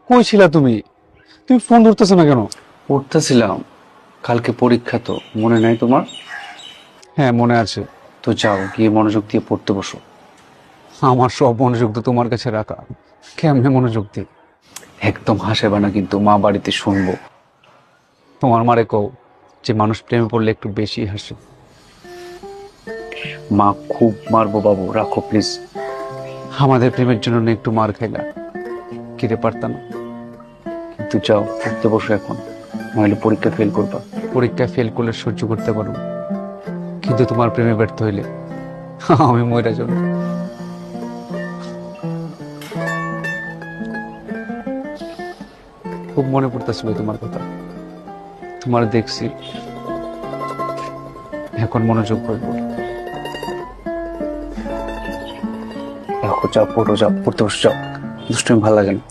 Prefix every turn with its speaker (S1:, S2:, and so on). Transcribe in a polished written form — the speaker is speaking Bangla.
S1: কই ছিলা তুমি? তুমি ফোন ধরতেছো না কেন?
S2: পড়তেছিলাম, কালকে পরীক্ষা তো মনে নাই তোমার?
S1: হ্যাঁ মনে আছে।
S2: তো যাও গিয়ে মনোযোগ দিয়ে পড়তে বসো।
S1: আমার সব মনোযোগ তো তোমার কাছে রাখা, কেমনে মনোযোগ দিই?
S2: একদম হাসেবা না কিন্তু, মা বাড়িতে শুনবো।
S1: তোমার মারে কও যে মানুষ প্রেমে পড়লে একটু বেশি হাসে।
S2: মা খুব মারবো বাবু, রাখো প্লিজ।
S1: আমাদের প্রেমের জন্য না একটু মার খাইলা, কিরে পারতাম না?
S2: কিন্তু যাও পড়তে বসো এখন, নইলে পরীক্ষা ফেল করবা।
S1: পরীক্ষায় ফেল করলে সহ্য করতে পারো, কিন্তু তোমার প্রেমে ব্যর্থ হইলে আমি মইরা যাব। খুব মনে পড়তেছিল তোমার কথা, তোমার দেখছি, এখন মনোযোগ করবো।
S2: রাখো, যাও পড়ো, যাও পড়তে বসো, যাও। দুষ্টুমি ভালো লাগে না।